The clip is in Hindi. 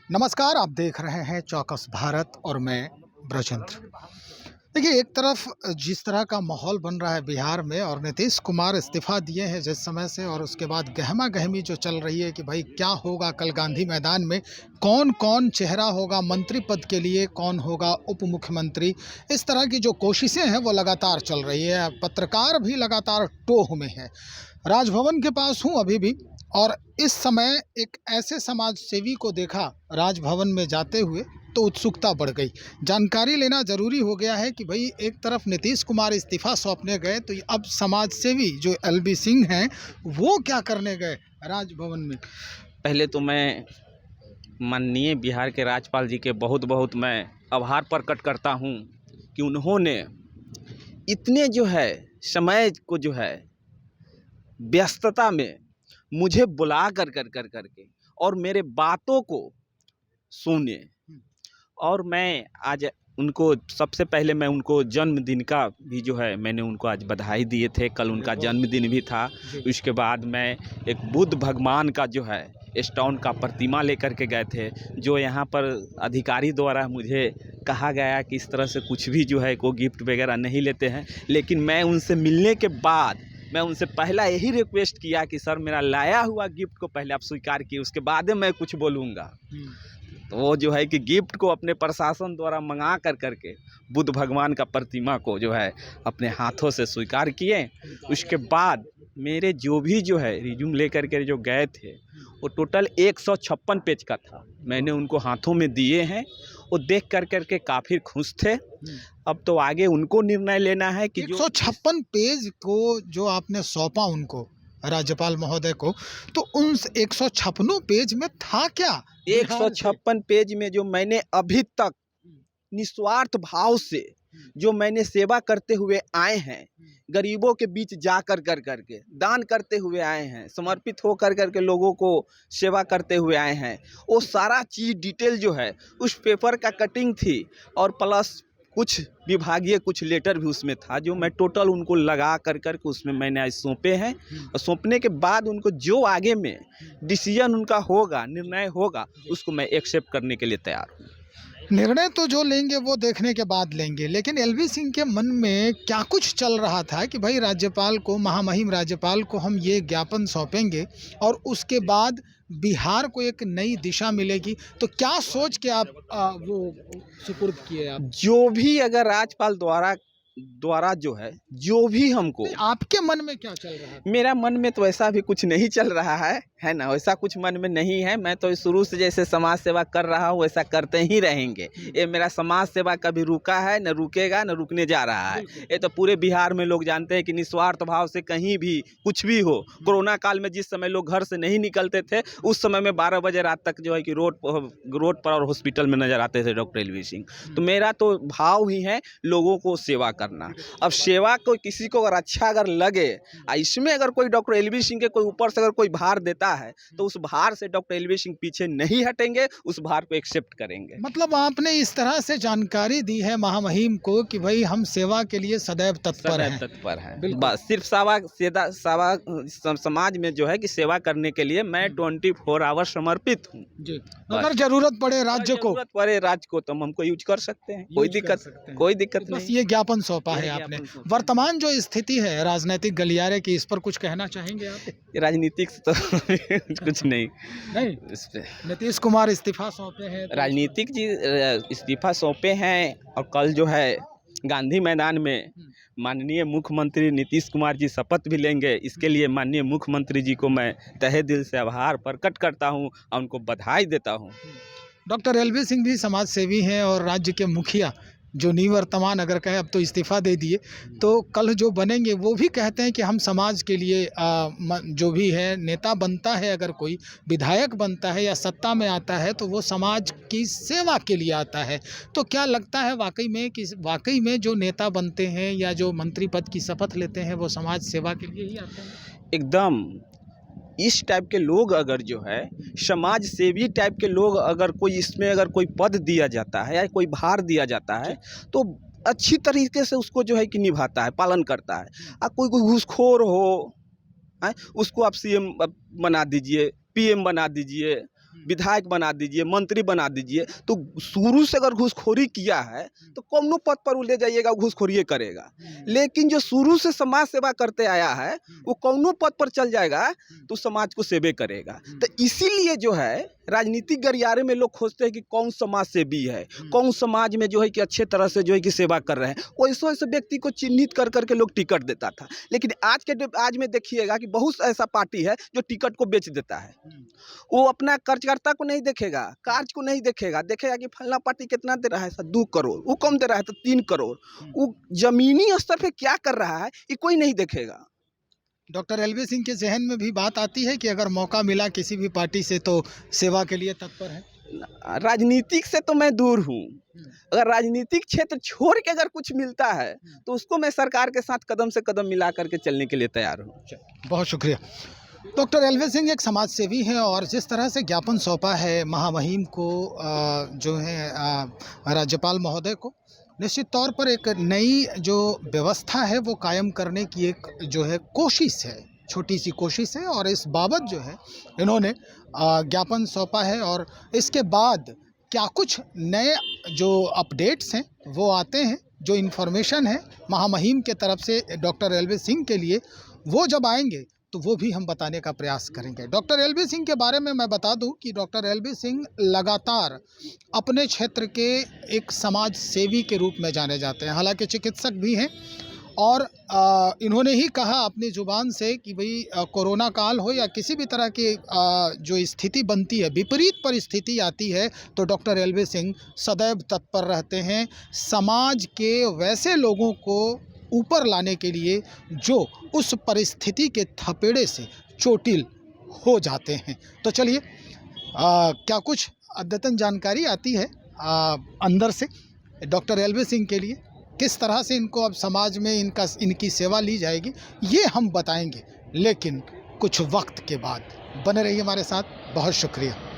नमस्कार, आप देख रहे हैं चौकस भारत और मैं ब्रजेंद्र। देखिए, एक तरफ जिस तरह का माहौल बन रहा है बिहार में और नीतीश कुमार इस्तीफ़ा दिए हैं जिस समय से, और उसके बाद गहमा-गहमी जो चल रही है कि भाई क्या होगा कल गांधी मैदान में, कौन-कौन चेहरा होगा मंत्री पद के लिए, कौन होगा उप मुख्यमंत्री, इस तरह की जो कोशिशें हैं वो लगातार चल रही है। पत्रकार भी लगातार टोह में है। राजभवन के पास हूँ अभी भी, और इस समय एक ऐसे समाज सेवी को देखा राजभवन में जाते हुए तो उत्सुकता बढ़ गई। जानकारी लेना ज़रूरी हो गया है कि भाई एक तरफ नीतीश कुमार इस्तीफ़ा सौंपने गए तो अब समाज सेवी जो एलबी सिंह हैं वो क्या करने गए राजभवन में। पहले तो मैं माननीय बिहार के राज्यपाल जी के बहुत बहुत मैं आभार प्रकट करता हूं कि उन्होंने इतने जो है समय को जो है व्यस्तता में मुझे बुला कर के और मेरे बातों को सुने। और मैं आज उनको सबसे पहले मैं उनको जन्मदिन का भी जो है मैंने उनको आज बधाई दिए थे। कल उनका जन्मदिन भी था। उसके बाद मैं एक बुद्ध भगवान का जो है स्टोन का प्रतिमा लेकर के गए थे, जो यहाँ पर अधिकारी द्वारा मुझे कहा गया कि इस तरह से कुछ भी जो है कोई गिफ्ट वगैरह नहीं लेते हैं। लेकिन मैं उनसे मिलने के बाद मैं उनसे पहला यही रिक्वेस्ट किया कि सर मेरा लाया हुआ गिफ्ट को पहले आप स्वीकार किए, उसके बाद मैं कुछ बोलूँगा। तो वो जो है कि गिफ्ट को अपने प्रशासन द्वारा मंगा करके बुद्ध भगवान का प्रतिमा को जो है अपने हाथों से स्वीकार किए। उसके बाद मेरे जो भी जो है रिज्यूम लेकर के जो गए थे वो टोटल 156 पेज का था। मैंने उनको हाथों में दिए हैं। वो देख करके काफ़ी खुश थे। अब तो आगे उनको निर्णय लेना है कि 156 पेज को जो आपने सौंपा उनको राज्यपाल महोदय को, तो उन 156 पेज में था क्या? 156 पेज में जो मैंने अभी तक निस्वार्थ भाव से जो मैंने सेवा करते हुए आए हैं, गरीबों के बीच जा करके दान करते हुए आए हैं, समर्पित हो करके लोगों को सेवा करते हुए आए हैं, वो सारा चीज़ डिटेल जो है उस पेपर का कटिंग थी। और प्लस कुछ विभागीय कुछ लेटर भी उसमें था, जो मैं टोटल उनको लगा करके उसमें मैंने आज सौंपे हैं। और सौंपने के बाद उनको जो आगे में डिसीजन उनका होगा, निर्णय होगा, उसको मैं एक्सेप्ट करने के लिए तैयार हूँ। निर्णय तो जो लेंगे वो देखने के बाद लेंगे, लेकिन एलवी सिंह के मन में क्या कुछ चल रहा था कि भाई राज्यपाल को, महामहिम राज्यपाल को हम ये ज्ञापन सौंपेंगे और उसके बाद बिहार को एक नई दिशा मिलेगी। तो क्या सोच के आप वो सुपुर्द किए आप? जो भी अगर राज्यपाल द्वारा जो है जो भी हमको, आपके मन में क्या चल रहा है? मेरा मन में तो ऐसा भी कुछ नहीं चल रहा है ना, वैसा कुछ मन में नहीं है। मैं तो शुरू से जैसे समाज सेवा कर रहा हूँ वैसा करते ही रहेंगे। ये मेरा समाज सेवा कभी रुका है, न रुकेगा, न रुकने जा रहा है। ये तो पूरे बिहार में लोग जानते हैं कि निस्वार्थ भाव से कहीं भी कुछ भी हो। कोरोना काल में जिस समय लोग घर से नहीं निकलते थे, उस समय में 12 बजे रात तक जो है कि रोड पर और हॉस्पिटल में नजर आते थे डॉक्टर एलवी सिंह। तो मेरा तो भाव ही है लोगों को सेवा करना। अब सेवा को किसी को अगर अच्छा अगर लगे, इसमें अगर कोई डॉक्टर एलवी सिंह के कोई ऊपर से अगर कोई भार देता है तो उस भार से डॉक्टर एलवी सिंह पीछे नहीं हटेंगे, उस भार को एक्सेप्ट करेंगे। मतलब आपने इस तरह से जानकारी दी है महामहिम को कि भाई हम सेवा के लिए सदैव तत्पर हैं। बस सिर्फ समाज में जो है कि सेवा करने के लिए मैं 24 आवर समर्पित हूँ। अगर जरूरत पड़े राज्य को तो हमको यूज कर सकते हैं, कोई दिक्कत बस नहीं। ये ज्ञापन सौंपा है आपने। वर्तमान जो स्थिति है राजनीतिक गलियारे की, इस पर कुछ कहना चाहेंगे आप? राजनीतिक तो कुछ नहीं इस पे। नीतीश कुमार इस्तीफा सौंपे हैं, राजनीतिक जी इस्तीफा सौंपे हैं, और कल जो है गांधी मैदान में माननीय मुख्यमंत्री नीतीश कुमार जी शपथ भी लेंगे। इसके लिए माननीय मुख्यमंत्री जी को मैं तहे दिल से आभार प्रकट करता हूं और उनको बधाई देता हूं। डॉक्टर एलवी सिंह भी समाज सेवी हैं और राज्य के मुखिया जो निवर्तमान अगर कहें, अब तो इस्तीफा दे दिए, तो कल जो बनेंगे वो भी कहते हैं कि हम समाज के लिए जो भी है नेता बनता है, अगर कोई विधायक बनता है या सत्ता में आता है तो वो समाज की सेवा के लिए आता है। तो क्या लगता है वाकई में जो नेता बनते हैं या जो मंत्री पद की शपथ लेते हैं वो समाज सेवा के लिए ही आते हैं? एकदम इस टाइप के लोग अगर जो है समाज सेवी टाइप के लोग अगर कोई इसमें अगर कोई पद दिया जाता है या कोई भार दिया जाता है तो अच्छी तरीके से उसको जो है कि निभाता है, पालन करता है। कोई घूसखोर हो उसको आप सीएम बना दीजिए, पीएम बना दीजिए, विधायक बना दीजिए, मंत्री बना दीजिए, तो शुरू से अगर घूसखोरी किया है तो कौनो पद पर वो ले जाइएगा, घूसखोरी करेगा। लेकिन जो शुरू से समाज सेवा करते आया है वो कौनो पद पर चल जाएगा तो समाज को सेवे करेगा। तो इसीलिए जो है राजनीतिक गलियारे में लोग खोजते हैं कि कौन समाज सेवी है, कौन समाज में जो है कि अच्छे तरह से जो है कि सेवा कर रहे हैं, वैसे वैसे व्यक्ति को चिन्हित कर करके लोग टिकट देता था। लेकिन आज में देखिएगा कि बहुत ऐसा पार्टी है जो टिकट को बेच देता है। वो अपना कार्यकर्ता को नहीं देखेगा, कार्य को नहीं देखेगा, देखेगा कि फलना पार्टी कितना दे रहा है, सर 2 करोड़, वो कम दे रहा है तो 3 करोड़, वो जमीनी स्तर पे क्या कर रहा है ये कोई नहीं देखेगा। डॉक्टर एलवी सिंह के जहन में भी बात आती है कि अगर मौका मिला किसी भी पार्टी से तो सेवा के लिए तत्पर है। राजनीतिक से तो मैं दूर हूँ, अगर राजनीतिक क्षेत्र छोड़ के अगर कुछ मिलता है तो उसको मैं सरकार के साथ कदम से कदम मिला करके चलने के लिए तैयार हूँ। बहुत शुक्रिया। डॉक्टर एलवी सिंह एक समाज सेवी हैं और जिस तरह से ज्ञापन सौंपा है महामहिम को जो है राज्यपाल महोदय को, निश्चित तौर पर एक नई जो व्यवस्था है वो कायम करने की एक जो है कोशिश है, छोटी सी कोशिश है, और इस बाबत जो है इन्होंने ज्ञापन सौंपा है। और इसके बाद क्या कुछ नए जो अपडेट्स हैं वो आते हैं, जो इन्फॉर्मेशन है महामहिम के तरफ से डॉक्टर एलवी सिंह के लिए, वो जब आएंगे तो वो भी हम बताने का प्रयास करेंगे। डॉक्टर एलवी सिंह के बारे में मैं बता दूं कि डॉक्टर एलवी सिंह लगातार अपने क्षेत्र के एक समाज सेवी के रूप में जाने जाते हैं। हालांकि चिकित्सक भी हैं और इन्होंने ही कहा अपनी ज़ुबान से कि भाई कोरोना काल हो या किसी भी तरह की जो स्थिति बनती है, विपरीत परिस्थिति आती है, तो डॉक्टर एलवी सिंह सदैव तत्पर रहते हैं समाज के वैसे लोगों को ऊपर लाने के लिए जो उस परिस्थिति के थपेड़े से चोटिल हो जाते हैं। तो चलिए क्या कुछ अद्यतन जानकारी आती है अंदर से डॉक्टर एलवी सिंह के लिए, किस तरह से इनको अब समाज में इनकी सेवा ली जाएगी, ये हम बताएंगे, लेकिन कुछ वक्त के बाद। बने रहिए हमारे साथ। बहुत शुक्रिया।